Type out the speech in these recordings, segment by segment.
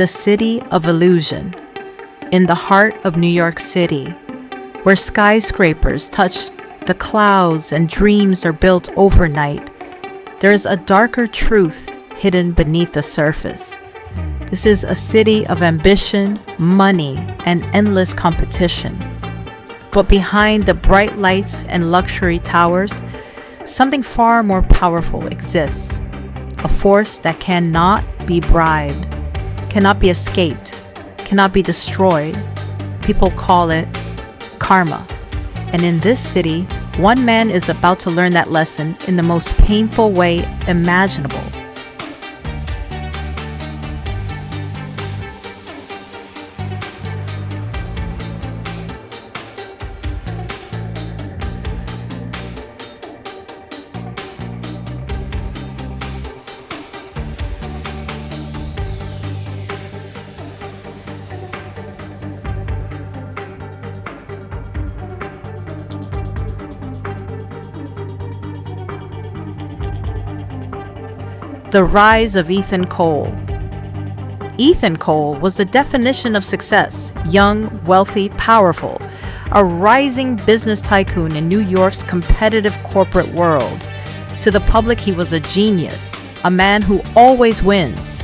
the city of illusion, in the heart of New York City, where skyscrapers touch the clouds and dreams are built overnight, there is a darker truth hidden beneath the surface. This is a city of ambition, money, and endless competition. But behind the bright lights and luxury towers, something far more powerful exists. A force that cannot be bribed, cannot be escaped, cannot be destroyed. People call it karma. And in this city, one man is about to learn that lesson in the most painful way imaginable. The rise of Ethan Cole. Ethan Cole was the definition of success: young, wealthy, powerful, a rising business tycoon in New York's competitive corporate world. To the public, he was a genius, a man who always wins.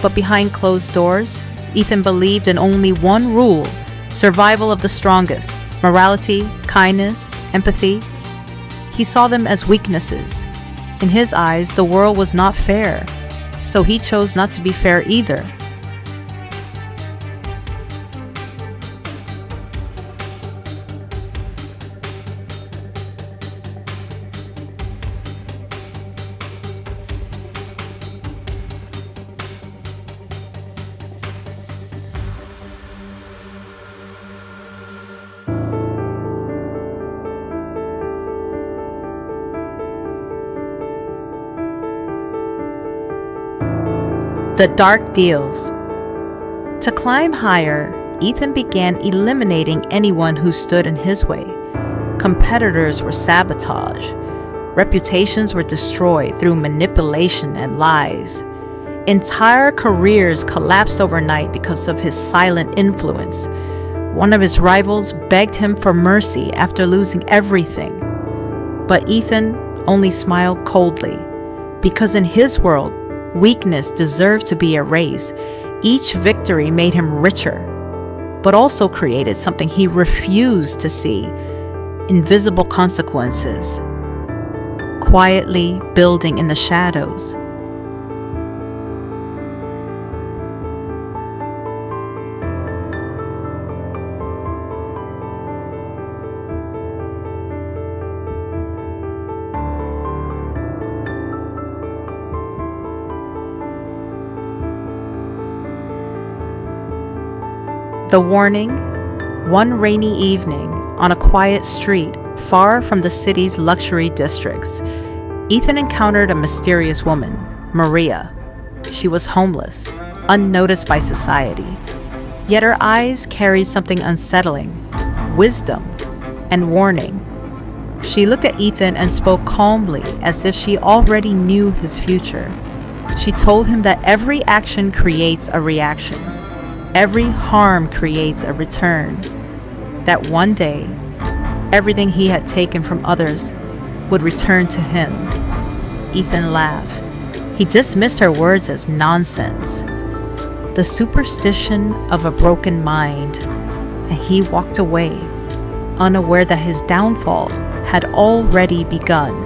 But behind closed doors, Ethan believed in only one rule: survival of the strongest, morality, kindness, empathy. He saw them as weaknesses. In his eyes, the world was not fair, so he chose not to be fair either. The dark deals. To climb higher, Ethan began eliminating anyone who stood in his way. Competitors were sabotaged. Reputations were destroyed through manipulation and lies. Entire careers collapsed overnight because of his silent influence. One of his rivals begged him for mercy after losing everything. But Ethan only smiled coldly, because in his world, weakness deserved to be erased. Each victory made him richer, but also created something he refused to see: invisible consequences, quietly building in the shadows. The warning: one rainy evening, on a quiet street far from the city's luxury districts, Ethan encountered a mysterious woman, Maria. She was homeless, unnoticed by society, yet her eyes carried something unsettling: wisdom and warning. She looked at Ethan and spoke calmly, as if she already knew his future. She told him that every action creates a reaction. Every harm creates a return. That one day, everything he had taken from others would return to him. Ethan laughed. He dismissed her words as nonsense, the superstition of a broken mind, and he walked away, unaware that his downfall had already begun.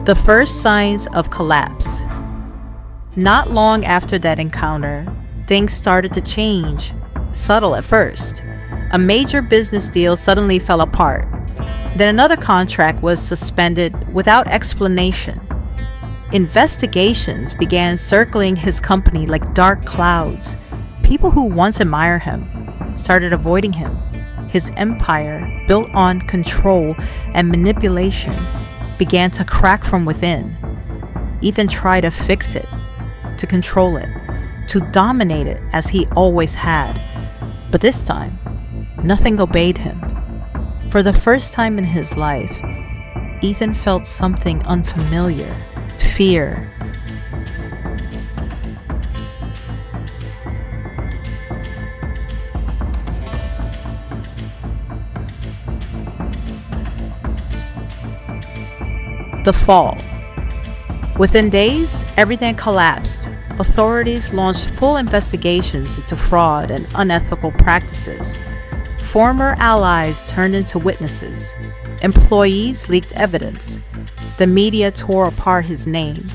The first signs of collapse. Not long after that encounter, things started to change, subtle at first. A major business deal suddenly fell apart. Then another contract was suspended without explanation. Investigations began circling his company like dark clouds. People who once admired him started avoiding him. his empire, built on control and manipulation, began to crack from within. Ethan tried to fix it, to control it, to dominate it as he always had. But this time, nothing obeyed him. For the first time in his life, Ethan felt something unfamiliar: fear. The fall. Within days, everything collapsed. Authorities launched full investigations into fraud and unethical practices. Former allies turned into witnesses. Employees leaked evidence. The media tore apart his name.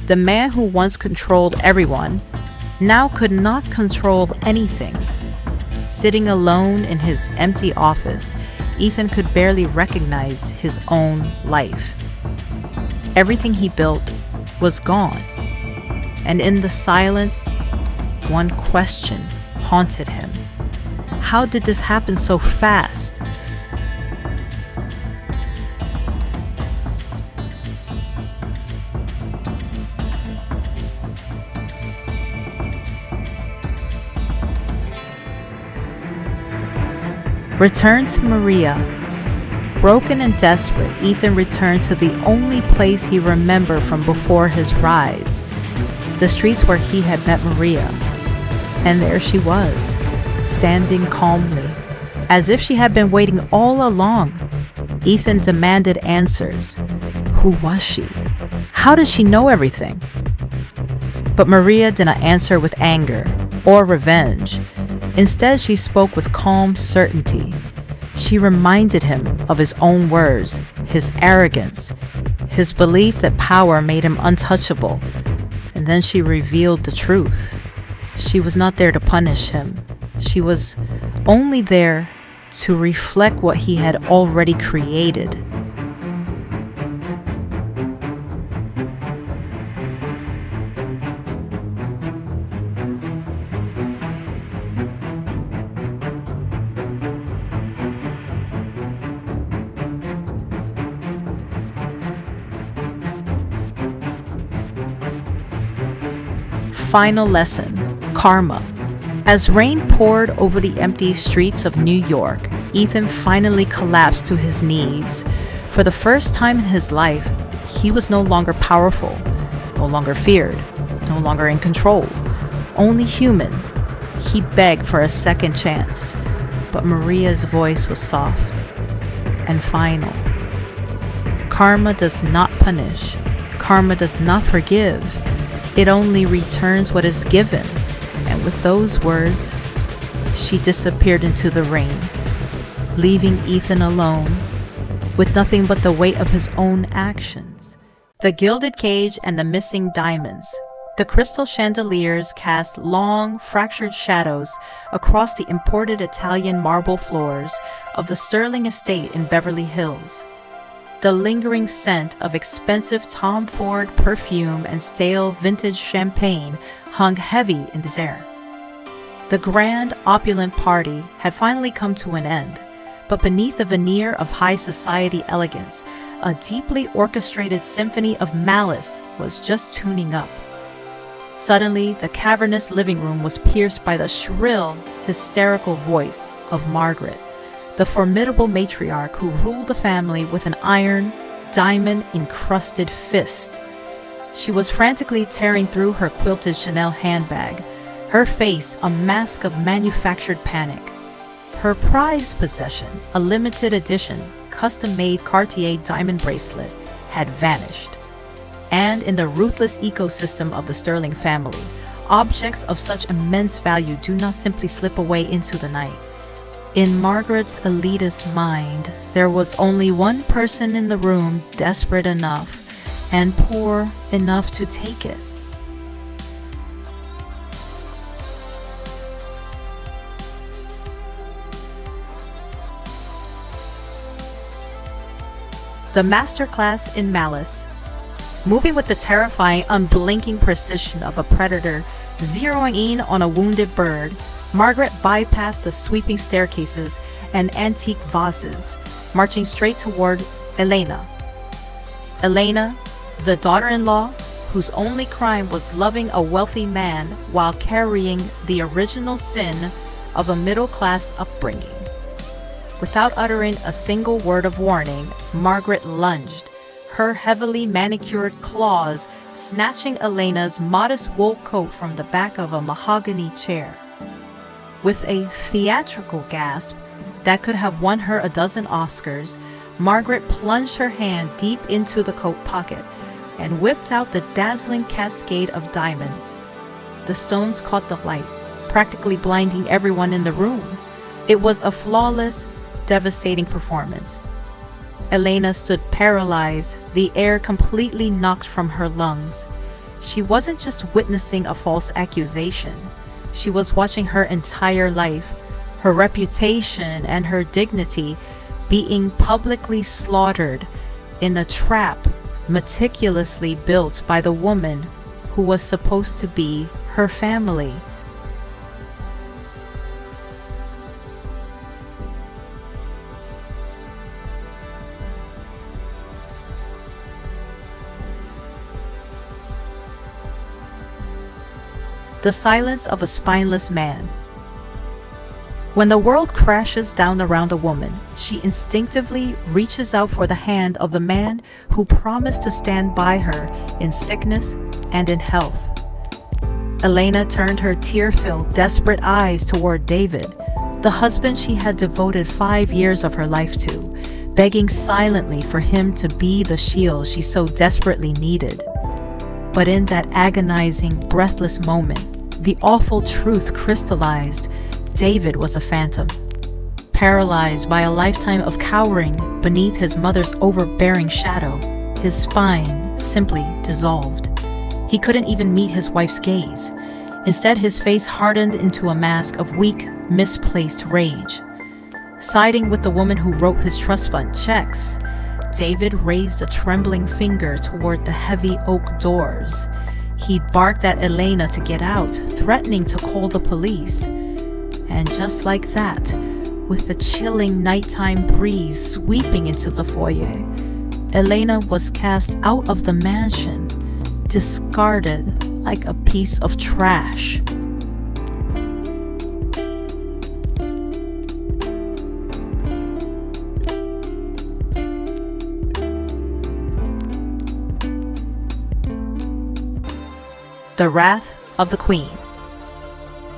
The man who once controlled everyone now could not control anything. Sitting alone in his empty office, Ethan could barely recognize his own life. Everything he built was gone. And in the silence, one question haunted him. How did this happen so fast? Return to Maria. Broken and desperate, Ethan returned to the only place he remembered from before his rise, the streets where he had met Maria. And there she was, standing calmly, as if she had been waiting all along. Ethan demanded answers. Who was she? How did she know everything? But Maria did not answer with anger or revenge. Instead, she spoke with calm certainty. She reminded him of his own words, his arrogance, his belief that power made him untouchable. And then she revealed the truth. She was not there to punish him. She was only there to reflect what he had already created. Final lesson: karma. As rain poured over the empty streets of New York, Ethan finally collapsed to his knees. For the first time in his life, he was no longer powerful, no longer feared, no longer in control, only human. He begged for a second chance, but Maria's voice was soft and final. Karma does not punish. Karma does not forgive. It only returns what is given. And with those words, she disappeared into the rain, leaving Ethan alone, with nothing but the weight of his own actions. The gilded cage and the missing diamonds. The crystal chandeliers cast long, fractured shadows across the imported Italian marble floors of the Sterling estate in Beverly Hills. The lingering scent of expensive Tom Ford perfume and stale vintage champagne hung heavy in the air. The grand, opulent party had finally come to an end, but beneath the veneer of high society elegance, a deeply orchestrated symphony of malice was just tuning up. Suddenly, the cavernous living room was pierced by the shrill, hysterical voice of Margaret, the formidable matriarch who ruled the family with an iron, diamond-encrusted fist. She was frantically tearing through her quilted Chanel handbag, her face a mask of manufactured panic. Her prized possession, a limited edition, custom-made Cartier diamond bracelet, had vanished. And in the ruthless ecosystem of the Sterling family, objects of such immense value do not simply slip away into the night. In Margaret's elitist mind, there was only one person in the room desperate enough and poor enough to take it. The masterclass in malice. Moving with the terrifying, unblinking precision of a predator zeroing in on a wounded bird, Margaret bypassed the sweeping staircases and antique vases, marching straight toward Elena. Elena, the daughter-in-law, whose only crime was loving a wealthy man while carrying the original sin of a middle-class upbringing. Without uttering a single word of warning, Margaret lunged, her heavily manicured claws snatching Elena's modest wool coat from the back of a mahogany chair. With a theatrical gasp that could have won her a dozen Oscars, Margaret plunged her hand deep into the coat pocket and whipped out the dazzling cascade of diamonds. The stones caught the light, practically blinding everyone in the room. It was a flawless, devastating performance. Elena stood paralyzed, the air completely knocked from her lungs. She wasn't just witnessing a false accusation. She was watching her entire life, her reputation and her dignity being publicly slaughtered in a trap meticulously built by the woman who was supposed to be her family. The silence of a spineless man. When the world crashes down around a woman, she instinctively reaches out for the hand of the man who promised to stand by her in sickness and in health. Elena turned her tear-filled, desperate eyes toward David, the husband she had devoted 5 years of her life to, begging silently for him to be the shield she so desperately needed. But in that agonizing, breathless moment, the awful truth crystallized. David was a phantom, paralyzed by a lifetime of cowering beneath his mother's overbearing shadow. His spine simply dissolved. He couldn't even meet his wife's gaze. Instead, his face hardened into a mask of weak, misplaced rage. Siding with the woman who wrote his trust fund checks, David raised a trembling finger toward the heavy oak doors. He barked at Elena to get out, threatening to call the police. And just like that, with the chilling nighttime breeze sweeping into the foyer, Elena was cast out of the mansion, discarded like a piece of trash. The Wrath of the Queen.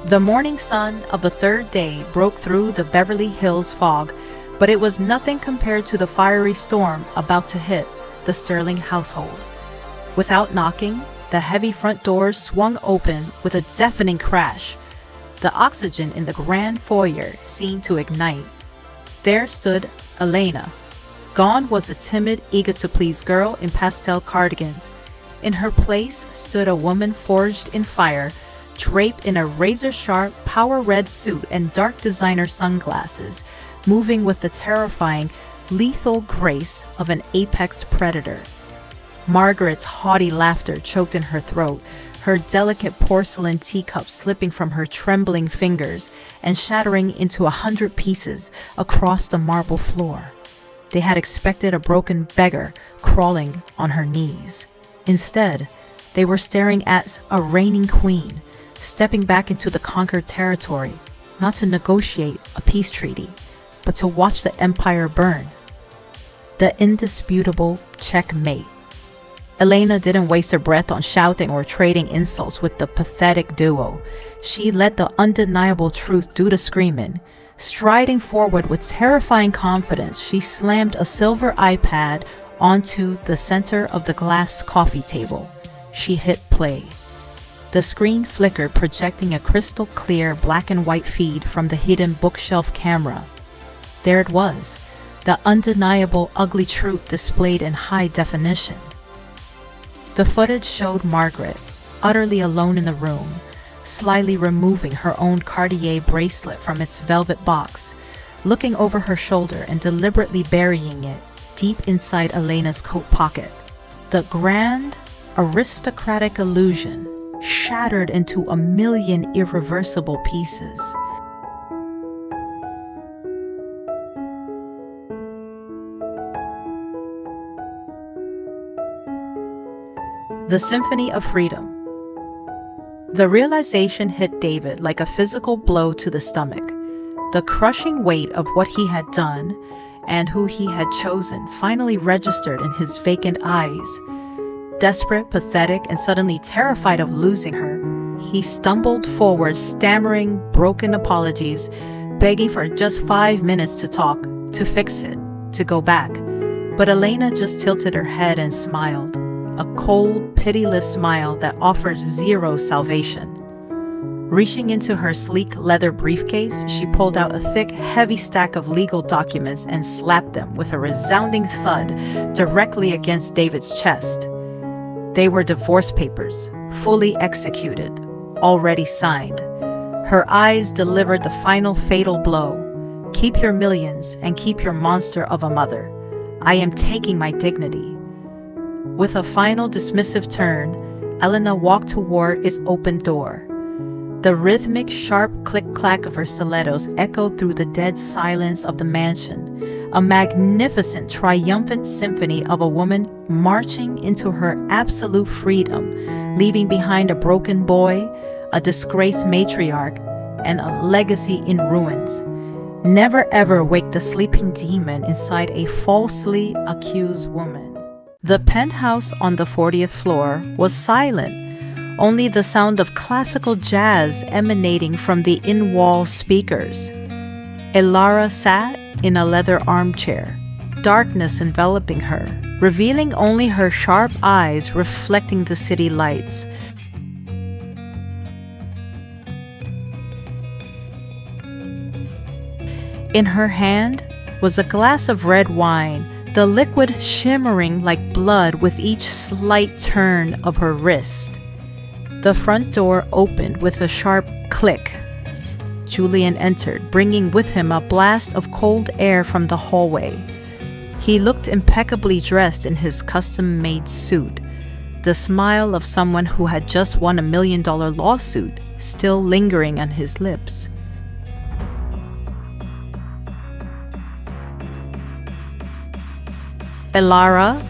The morning sun of the third day broke through the Beverly Hills fog, but it was nothing compared to the fiery storm about to hit the Sterling household. Without knocking, the heavy front doors swung open with a deafening crash. The oxygen in the grand foyer seemed to ignite. There stood Elena. Gone was the timid, eager-to-please girl in pastel cardigans. In her place stood a woman forged in fire, draped in a razor-sharp, power-red suit and dark designer sunglasses, moving with the terrifying, lethal grace of an apex predator. Margaret's haughty laughter choked in her throat, her delicate porcelain teacup slipping from her trembling fingers and shattering into 100 pieces across the marble floor. They had expected a broken beggar crawling on her knees. Instead, they were staring at a reigning queen, stepping back into the conquered territory, not to negotiate a peace treaty, but to watch the empire burn. The indisputable checkmate. Elena didn't waste her breath on shouting or trading insults with the pathetic duo. She let the undeniable truth do the screaming. Striding forward with terrifying confidence, she slammed a silver iPad onto the center of the glass coffee table. She hit play. The screen flickered, projecting a crystal clear black and white feed from the hidden bookshelf camera. There it was, the undeniable ugly truth displayed in high definition. The footage showed Margaret, utterly alone in the room, slyly removing her own Cartier bracelet from its velvet box, looking over her shoulder and deliberately burying it deep inside Elena's coat pocket. The grand, aristocratic illusion shattered into a million irreversible pieces. The Symphony of Freedom. The realization hit David like a physical blow to the stomach. The crushing weight of what he had done and who he had chosen finally registered in his vacant eyes. Desperate, pathetic, and suddenly terrified of losing her, he stumbled forward, stammering broken apologies, begging for just 5 minutes to talk, to fix it, to go back. But Elena just tilted her head and smiled, a cold, pitiless smile that offered zero salvation. Reaching into her sleek leather briefcase, she pulled out a thick, heavy stack of legal documents and slapped them with a resounding thud directly against David's chest. They were divorce papers, fully executed, already signed. Her eyes delivered the final fatal blow. Keep your millions and keep your monster of a mother. I am taking my dignity. With a final dismissive turn, Elena walked toward its open door. The rhythmic, sharp click-clack of her stilettos echoed through the dead silence of the mansion, a magnificent, triumphant symphony of a woman marching into her absolute freedom, leaving behind a broken boy, a disgraced matriarch, and a legacy in ruins. Never ever wake the sleeping demon inside a falsely accused woman. The penthouse on the 40th floor was silent. Only the sound of classical jazz emanating from the in-wall speakers. Elara sat in a leather armchair, darkness enveloping her, revealing only her sharp eyes reflecting the city lights. In her hand was a glass of red wine, the liquid shimmering like blood with each slight turn of her wrist. The front door opened with a sharp click. Julian entered, bringing with him a blast of cold air from the hallway. He looked impeccably dressed in his custom-made suit, the smile of someone who had just won $1 million lawsuit still lingering on his lips. Elara,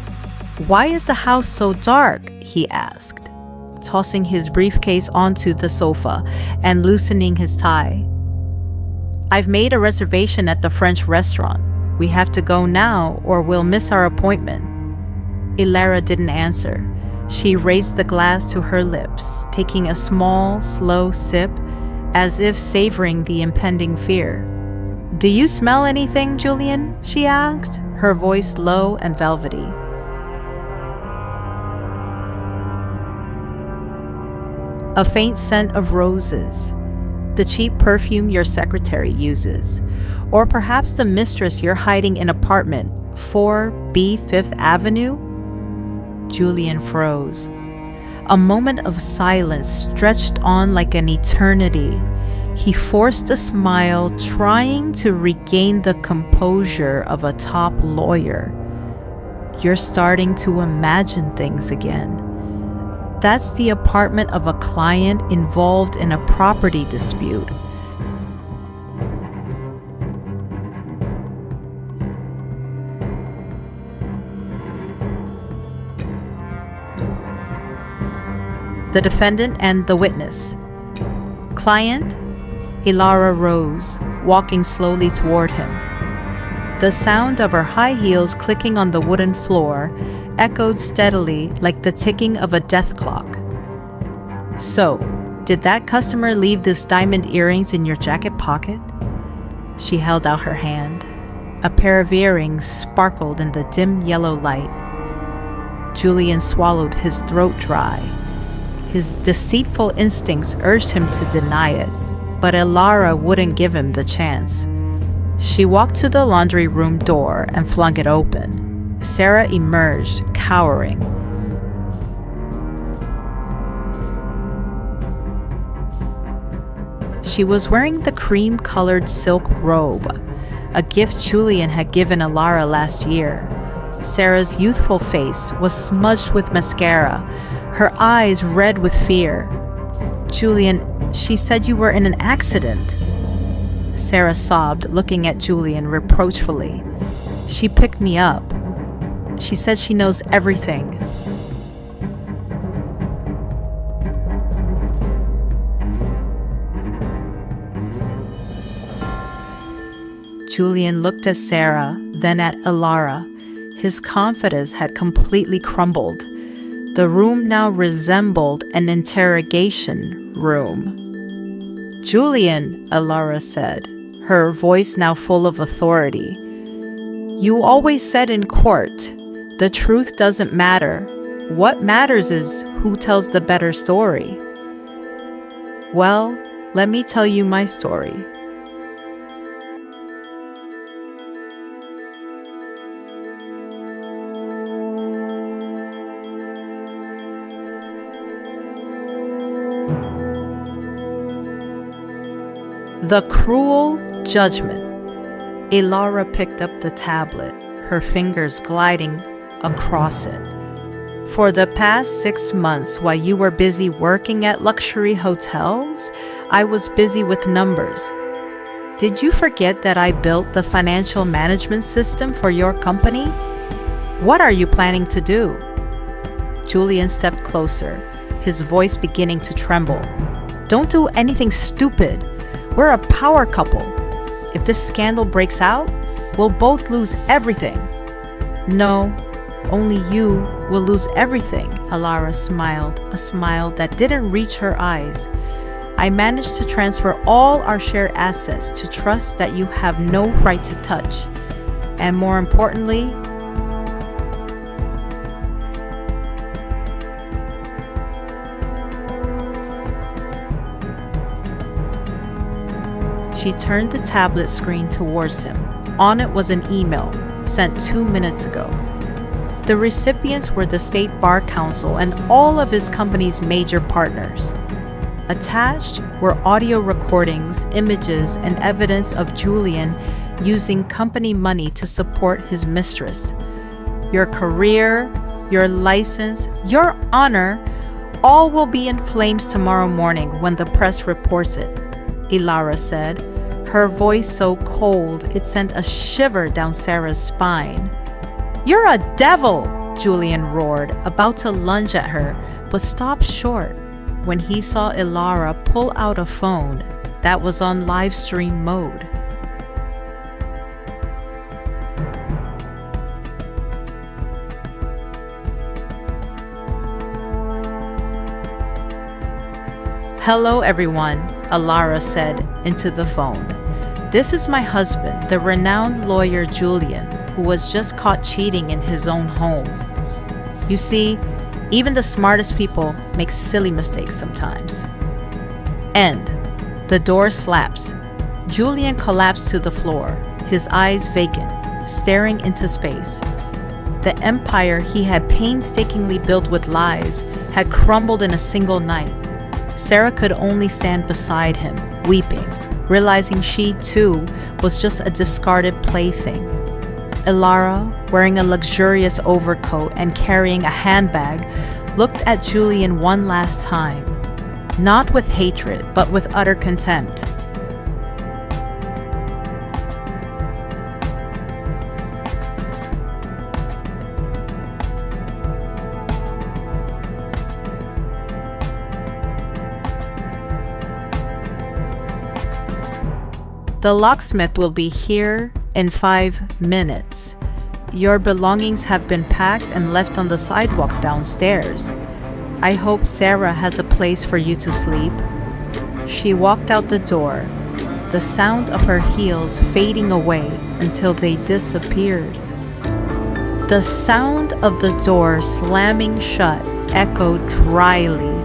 why is the house so dark? He asked, tossing his briefcase onto the sofa and loosening his tie. I've made a reservation at the French restaurant. We have to go now or we'll miss our appointment. Elara didn't answer. She raised the glass to her lips, taking a small, slow sip, as if savoring the impending fear. Do you smell anything, Julian? She asked, her voice low and velvety. A faint scent of roses, the cheap perfume your secretary uses, or perhaps the mistress you're hiding in apartment 4B 5th Avenue? Julian froze. A moment of silence stretched on like an eternity. He forced a smile, trying to regain the composure of a top lawyer. You're starting to imagine things again. That's the apartment of a client involved in a property dispute. The defendant and the witness. Client, Elara rose, walking slowly toward him. The sound of her high heels clicking on the wooden floor echoed steadily like the ticking of a death clock. So, did that customer leave these diamond earrings in your jacket pocket? She held out her hand. A pair of earrings sparkled in the dim yellow light. Julian swallowed, his throat dry. His deceitful instincts urged him to deny it, but Elara wouldn't give him the chance. She walked to the laundry room door and flung it open. Sarah emerged, cowering. She was wearing the cream-colored silk robe, a gift Julian had given Elara last year. Sarah's youthful face was smudged with mascara, her eyes red with fear. Julian, she said you were in an accident. Sarah sobbed, looking at Julian reproachfully. She picked me up. She says she knows everything. Julian looked at Sarah, then at Elara. His confidence had completely crumbled. The room now resembled an interrogation room. "Julian," Elara said, her voice now full of authority. "You always said in court, the truth doesn't matter. What matters is who tells the better story. Well, let me tell you my story." The Cruel Judgment. Elara picked up the tablet, her fingers gliding across it. "For the past 6 months, while you were busy working at luxury hotels, I was busy with numbers. Did you forget that I built the financial management system for your company? What are you planning to do?" Julian stepped closer, his voice beginning to tremble. "Don't do anything stupid. We're a power couple. If this scandal breaks out, we'll both lose everything." "No, only you will lose everything," Elara smiled, a smile that didn't reach her eyes. "I managed to transfer all our shared assets to trusts that you have no right to touch. And more importantly, she turned the tablet screen towards him. On it was an email sent 2 minutes ago. The recipients were the State Bar Council and all of his company's major partners. Attached were audio recordings, images, and evidence of Julian using company money to support his mistress. "Your career, your license, your honor, all will be in flames tomorrow morning when the press reports it," Elara said, her voice so cold it sent a shiver down Sarah's spine. "You're a devil!" Julian roared, about to lunge at her, but stopped short when he saw Elara pull out a phone that was on live stream mode. "Hello everyone," Elara said into the phone. "This is my husband, the renowned lawyer Julian, who was just caught cheating in his own home. You see, even the smartest people make silly mistakes sometimes." End. The door slaps. Julian collapsed to the floor, his eyes vacant, staring into space. The empire he had painstakingly built with lies had crumbled in a single night. Sarah could only stand beside him, weeping, realizing she, too, was just a discarded plaything. Elara, wearing a luxurious overcoat and carrying a handbag, looked at Julian one last time, not with hatred, but with utter contempt. "The locksmith will be here in 5 minutes. Your belongings have been packed and left on the sidewalk downstairs. I hope Sarah has a place for you to sleep." She walked out the door, the sound of her heels fading away until they disappeared. The sound of the door slamming shut echoed dryly,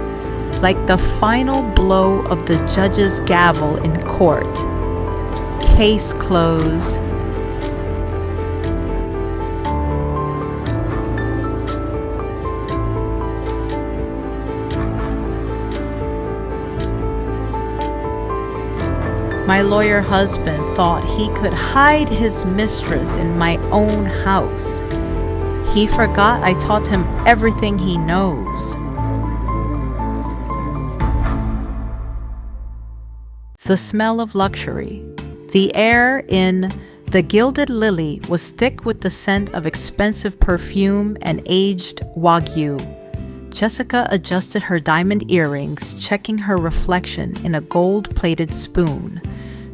like the final blow of the judge's gavel in court. Case closed. My lawyer husband thought he could hide his mistress in my own house. He forgot I taught him everything he knows. the smell of luxury. The air in the Gilded Lily was thick with the scent of expensive perfume and aged wagyu. Jessica adjusted her diamond earrings, checking her reflection in a gold-plated spoon.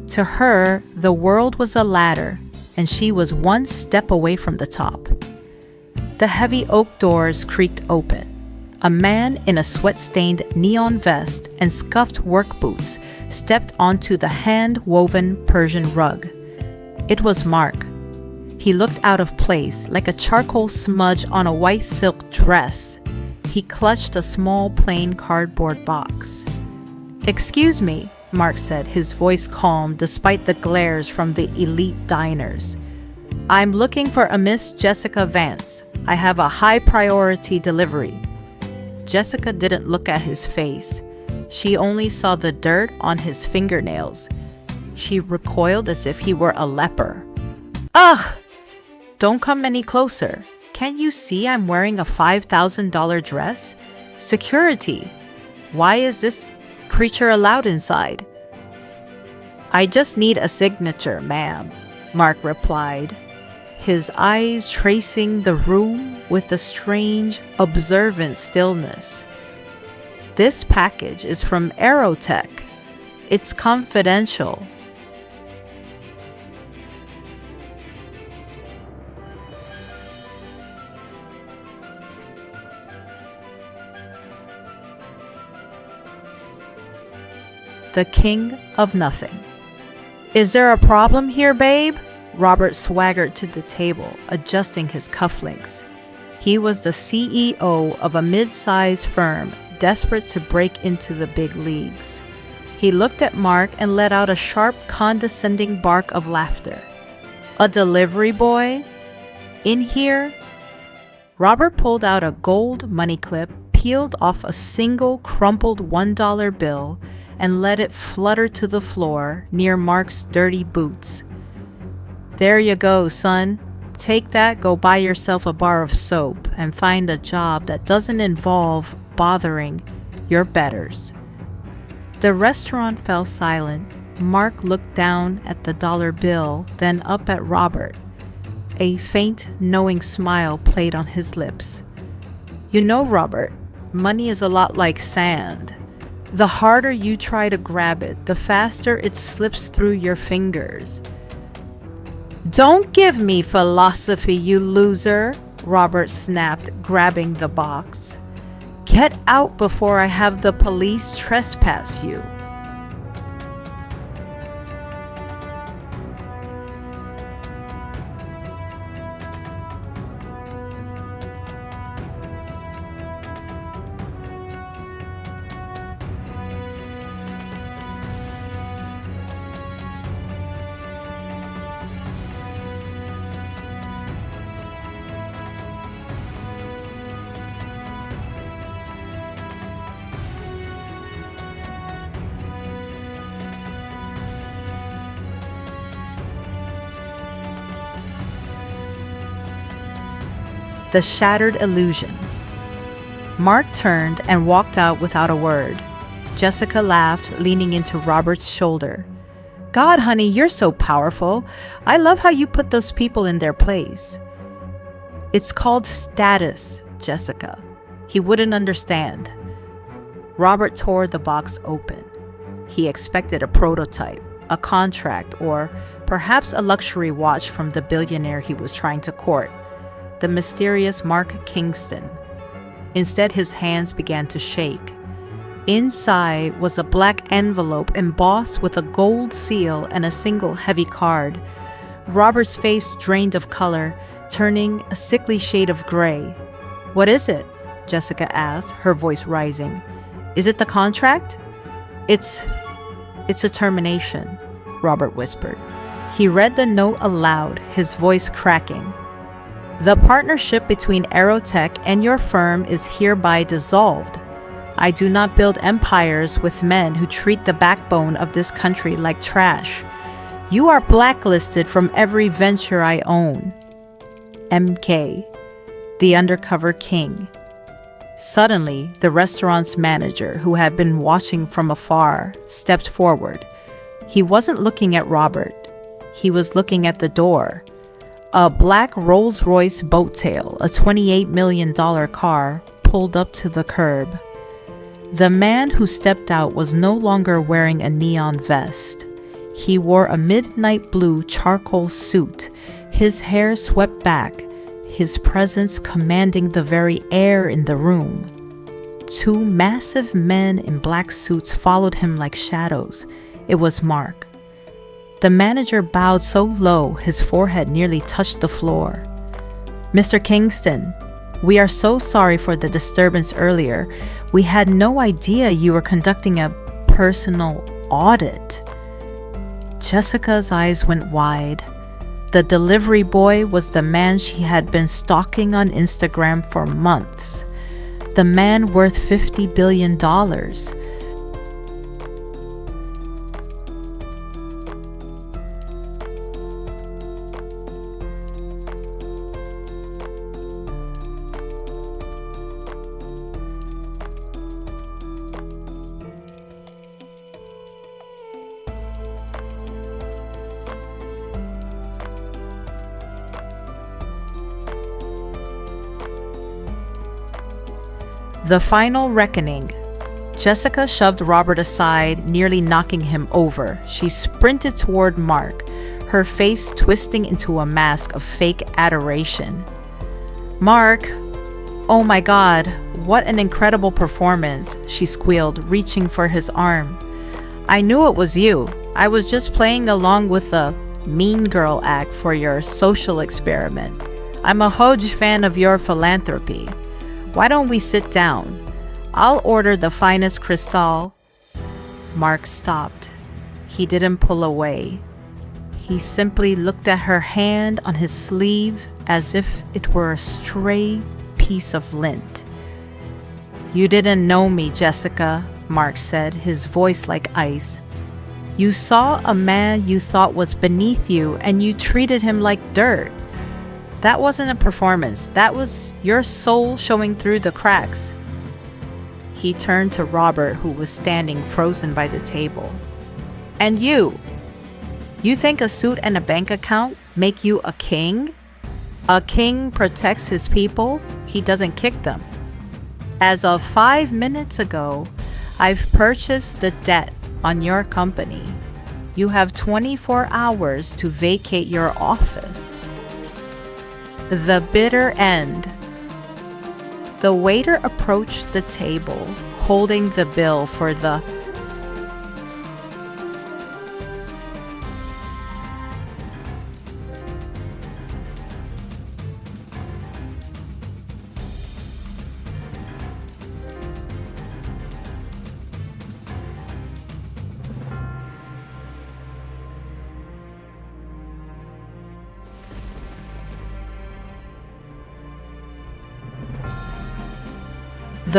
To her, the world was a ladder, and she was one step away from the top. The heavy oak doors creaked open. A man in a sweat-stained neon vest and scuffed work boots stepped onto the hand-woven Persian rug. It was Mark. He looked out of place, like a charcoal smudge on a white silk dress. He clutched a small plain cardboard box. "Excuse me," Mark said, his voice calm despite the glares from the elite diners. "I'm looking for a Miss Jessica Vance. I have a high-priority delivery." Jessica didn't look at his face. She only saw the dirt on his fingernails. She recoiled as if he were a leper. "Ugh! Don't come any closer. Can't you see I'm wearing a $5,000 dress? Security! Why is this creature allowed inside?" "I just need a signature, ma'am," Mark replied, his eyes tracing the room with a strange, observant stillness. "This package is from Aerotech. It's confidential." The king of nothing. "Is there a problem here, babe?" Robert swaggered to the table, adjusting his cufflinks. He was the CEO of a mid-sized firm, desperate to break into the big leagues. He looked at Mark and let out a sharp, condescending bark of laughter. "A delivery boy? In here?" Robert pulled out a gold money clip, peeled off a single crumpled $1 bill, and let it flutter to the floor near Mark's dirty boots. "There you go, son. Take that, go buy yourself a bar of soap, and find a job that doesn't involve bothering your betters." The restaurant fell silent. Mark looked down at the dollar bill, then up at Robert. A faint, knowing smile played on his lips. "You know, Robert, money is a lot like sand. The harder you try to grab it, the faster it slips through your fingers." "Don't give me philosophy, you loser," Robert snapped, grabbing the box. "Get out before I have the police trespass you." The shattered illusion. Mark turned and walked out without a word. Jessica laughed, leaning into Robert's shoulder. "God, honey, you're so powerful. I love how you put those people in their place." "It's called status, Jessica." He wouldn't understand. Robert tore the box open. He expected a prototype, a contract, or perhaps a luxury watch from the billionaire he was trying to court, the mysterious Mark Kingston. Instead, his hands began to shake. Inside was a black envelope embossed with a gold seal and a single heavy card. Robert's face drained of color, turning a sickly shade of gray. "What is it?" Jessica asked, her voice rising. "Is it the contract?" It's a termination," Robert whispered. He read the note aloud, his voice cracking. "The partnership between Aerotech and your firm is hereby dissolved. I do not build empires with men who treat the backbone of this country like trash. You are blacklisted from every venture I own. MK, the undercover king." Suddenly, the restaurant's manager, who had been watching from afar, stepped forward. He wasn't looking at Robert. He was looking at the door. A black Rolls-Royce Boattail, a $28 million car, pulled up to the curb. The man who stepped out was no longer wearing a neon vest. He wore a midnight blue charcoal suit, his hair swept back, his presence commanding the very air in the room. Two massive men in black suits followed him like shadows. It was Mark. The manager bowed so low his forehead nearly touched the floor. "Mr. Kingston, we are so sorry for the disturbance earlier. We had no idea you were conducting a personal audit." Jessica's eyes went wide. The delivery boy was the man she had been stalking on Instagram for months. The man worth $50 billion. The final reckoning. Jessica shoved Robert aside, nearly knocking him over. She sprinted toward Mark, her face twisting into a mask of fake adoration. "Mark, oh my God, what an incredible performance," she squealed, reaching for his arm. "I knew it was you. I was just playing along with the mean girl act for your social experiment. I'm a huge fan of your philanthropy. Why don't we sit down? I'll order the finest cristal." Mark stopped. He didn't pull away. He simply looked at her hand on his sleeve as if it were a stray piece of lint. "You didn't know me, Jessica," Mark said, his voice like ice. "You saw a man you thought was beneath you and you treated him like dirt. That wasn't a performance. That was your soul showing through the cracks." He turned to Robert, who was standing frozen by the table. "And you? You think a suit and a bank account make you a king? A king protects his people. He doesn't kick them. As of 5 minutes ago, I've purchased the debt on your company. You have 24 hours to vacate your office." The bitter end. The waiter approached the table, holding the bill for the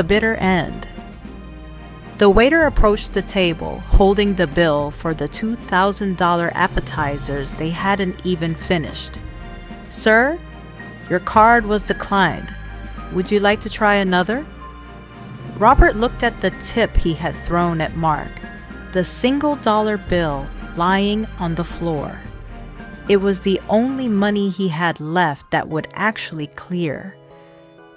bitter end. The waiter approached the table, holding the bill for the $2,000 appetizers they hadn't even finished. "Sir, your card was declined. Would you like to try another?" Robert looked at the tip he had thrown at Mark, the $1 bill lying on the floor. It was the only money he had left that would actually clear.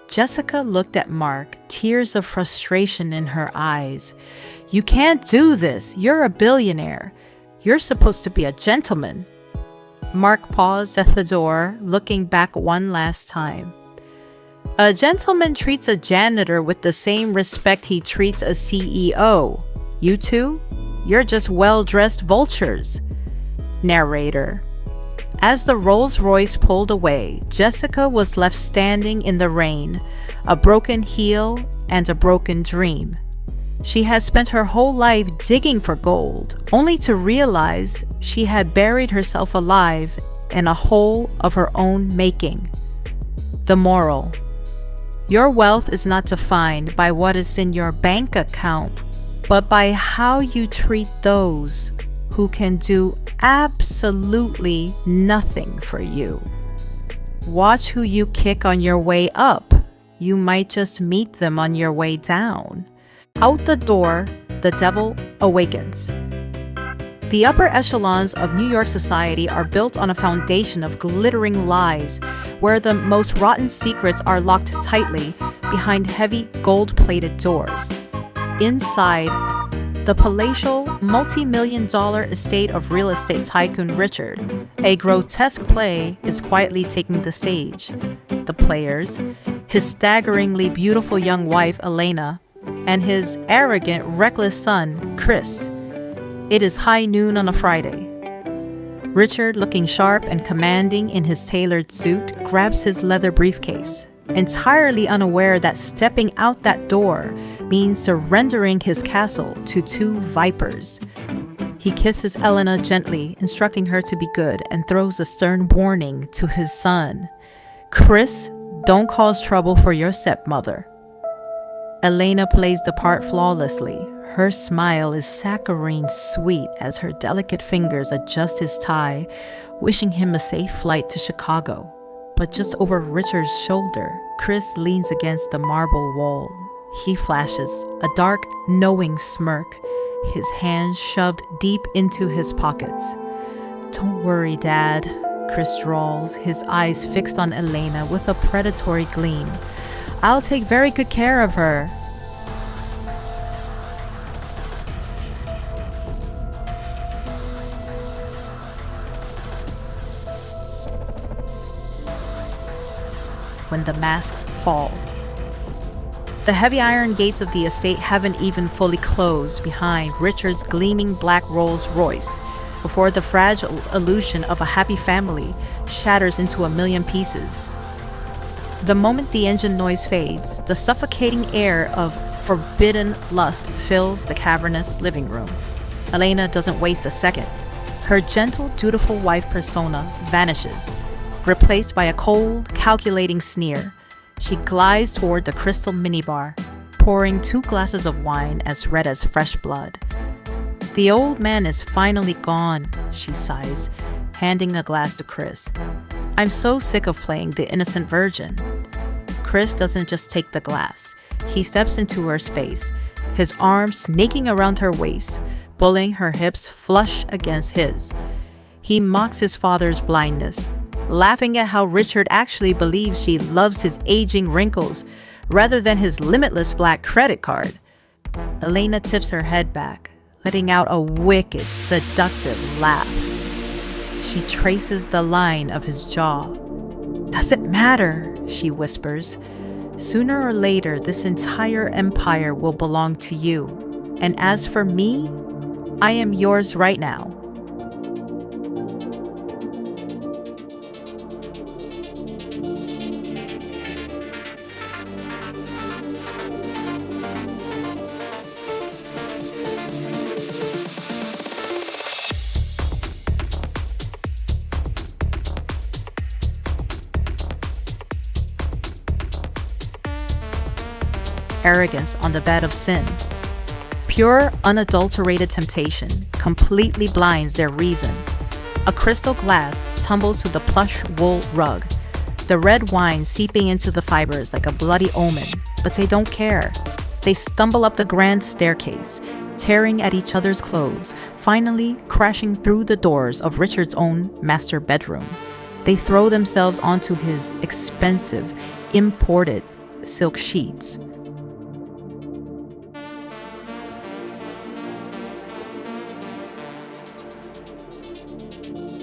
Jessica looked at Mark, tears of frustration in her eyes. "You can't do this. You're a billionaire. You're supposed to be a gentleman." Mark paused at the door, looking back one last time. "A gentleman treats a janitor with the same respect he treats a CEO. You two? You're just well-dressed vultures." Narrator. As the Rolls-Royce pulled away, Jessica was left standing in the rain, a broken heel and a broken dream. She had spent her whole life digging for gold, only to realize she had buried herself alive in a hole of her own making. The moral: your wealth is not defined by what is in your bank account, but by how you treat those who can do absolutely nothing for you. Watch who you kick on your way up. You might just meet them on your way down. Out the door, the devil awakens. The upper echelons of New York society are built on a foundation of glittering lies, where the most rotten secrets are locked tightly behind heavy gold-plated doors. Inside, the palatial, multi-million-dollar estate of real estate tycoon Richard, a grotesque play is quietly taking the stage. The players, his staggeringly beautiful young wife Elena, and his arrogant, reckless son Chris. It is high noon on a Friday. Richard, looking sharp and commanding in his tailored suit, grabs his leather briefcase, entirely unaware that stepping out that door means surrendering his castle to two vipers. He kisses Elena gently, instructing her to be good, and throws a stern warning to his son. "Chris, don't cause trouble for your stepmother." Elena plays the part flawlessly. Her smile is saccharine sweet as her delicate fingers adjust his tie, wishing him a safe flight to Chicago. But just over Richard's shoulder, Chris leans against the marble wall. He flashes a dark, knowing smirk, his hands shoved deep into his pockets. "Don't worry, Dad," Chris drawls, his eyes fixed on Elena with a predatory gleam. "I'll take very good care of her." When the masks fall. The heavy iron gates of the estate haven't even fully closed behind Richard's gleaming black Rolls Royce before the fragile illusion of a happy family shatters into a million pieces. The moment the engine noise fades, the suffocating air of forbidden lust fills the cavernous living room. Elena doesn't waste a second. Her gentle, dutiful wife persona vanishes, replaced by a cold, calculating sneer. She glides toward the crystal minibar, pouring 2 glasses of wine as red as fresh blood. "The old man is finally gone," she sighs, handing a glass to Chris. "I'm so sick of playing the innocent virgin." Chris doesn't just take the glass. He steps into her space, his arms snaking around her waist, pulling her hips flush against his. He mocks his father's blindness, laughing at how Richard actually believes she loves his aging wrinkles rather than his limitless black credit card. Elena tips her head back, letting out a wicked, seductive laugh. She traces the line of his jaw. "Doesn't matter," she whispers. "Sooner or later, this entire empire will belong to you. And as for me, I am yours right now." Arrogance on the bed of sin. Pure, unadulterated temptation completely blinds their reason. A crystal glass tumbles to the plush wool rug, the red wine seeping into the fibers like a bloody omen, but they don't care. They stumble up the grand staircase, tearing at each other's clothes, finally crashing through the doors of Richard's own master bedroom. They throw themselves onto his expensive, imported silk sheets.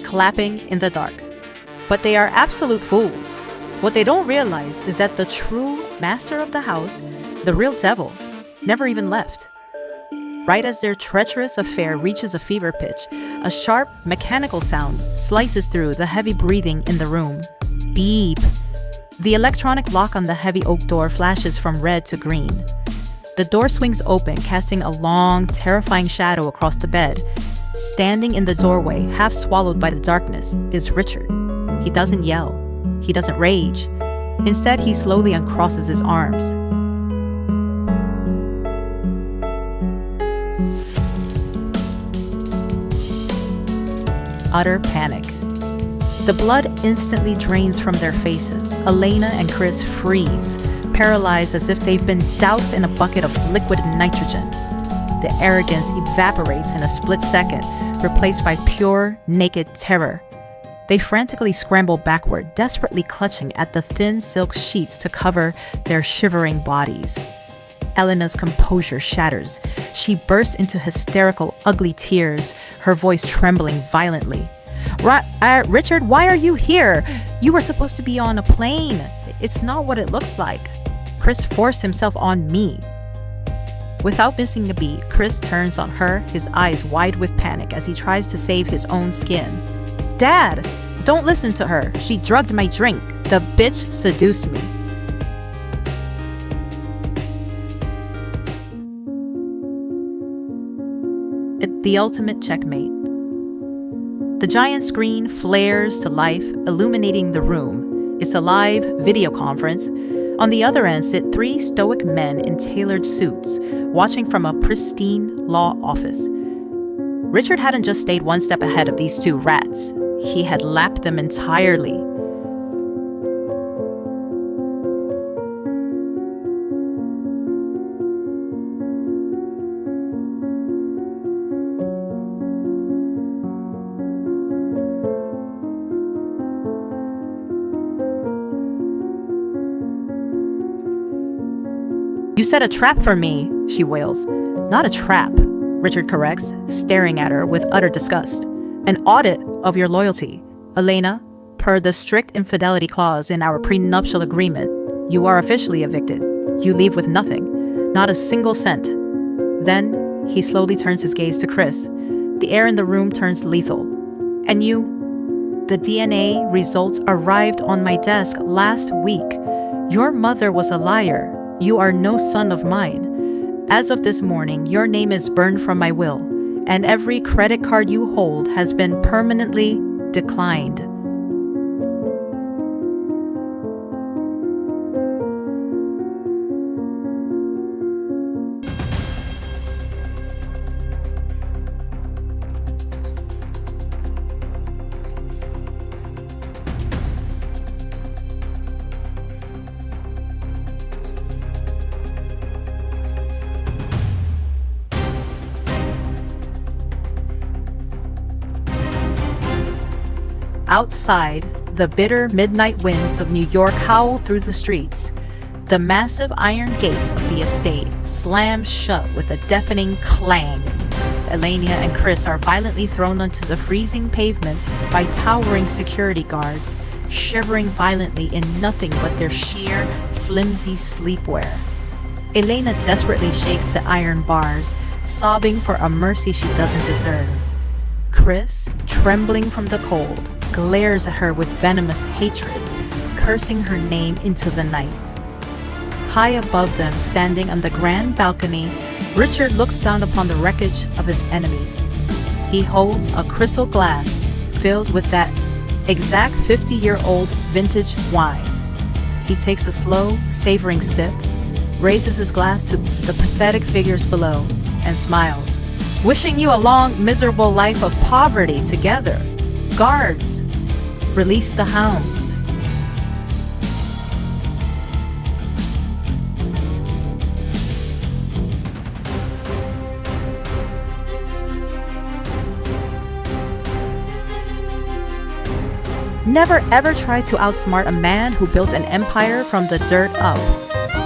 Clapping in the dark. But they are absolute fools. What they don't realize is that the true master of the house, the real devil, never even left. Right as their treacherous affair reaches a fever pitch, a sharp, mechanical sound slices through the heavy breathing in the room. Beep. The electronic lock on the heavy oak door flashes from red to green. The door swings open, casting a long, terrifying shadow across the bed. Standing in the doorway, half swallowed by the darkness, is Richard. He doesn't yell. He doesn't rage. Instead, he slowly uncrosses his arms. Utter panic. The blood instantly drains from their faces. Elena and Chris freeze, paralyzed as if they've been doused in a bucket of liquid nitrogen. The arrogance evaporates in a split second, replaced by pure, naked terror. They frantically scramble backward, desperately clutching at the thin silk sheets to cover their shivering bodies. Elena's composure shatters. She bursts into hysterical, ugly tears, her voice trembling violently. Richard, why are you here? You were supposed to be on a plane. It's not what it looks like. Chris forced himself on me. Without missing a beat, Chris turns on her, his eyes wide with panic as he tries to save his own skin. Dad, don't listen to her. She drugged my drink. The bitch seduced me. The ultimate checkmate. The giant screen flares to life, illuminating the room. It's a live video conference. On the other end sit three stoic men in tailored suits, watching from a pristine law office. Richard hadn't just stayed one step ahead of these two rats. He had lapped them entirely. You set a trap for me, she wails. Not a trap, Richard corrects, staring at her with utter disgust. An audit of your loyalty. Elena, per the strict infidelity clause in our prenuptial agreement, you are officially evicted. You leave with nothing, not a single cent. Then, he slowly turns his gaze to Chris. The air in the room turns lethal. And you? The DNA results arrived on my desk last week. Your mother was a liar. You are no son of mine. As of this morning, your name is burned from my will, and every credit card you hold has been permanently declined. Outside, the bitter midnight winds of New York howl through the streets. The massive iron gates of the estate slam shut with a deafening clang. Elena and Chris are violently thrown onto the freezing pavement by towering security guards, shivering violently in nothing but their sheer, flimsy sleepwear. Elena desperately shakes the iron bars, sobbing for a mercy she doesn't deserve. Chris, trembling from the cold, glares at her with venomous hatred, cursing her name into the night. High above them, standing on the grand balcony, Richard looks down upon the wreckage of his enemies. He holds a crystal glass filled with that exact 50-year-old vintage wine. He takes a slow, savoring sip, raises his glass to the pathetic figures below, and smiles. Wishing you a long, miserable life of poverty together. Guards, release the hounds. Never ever try to outsmart a man who built an empire from the dirt up.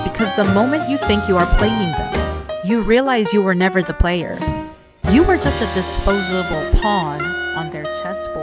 Because the moment you think you are playing them, you realize you were never the player. You were just a disposable pawn on their chessboard.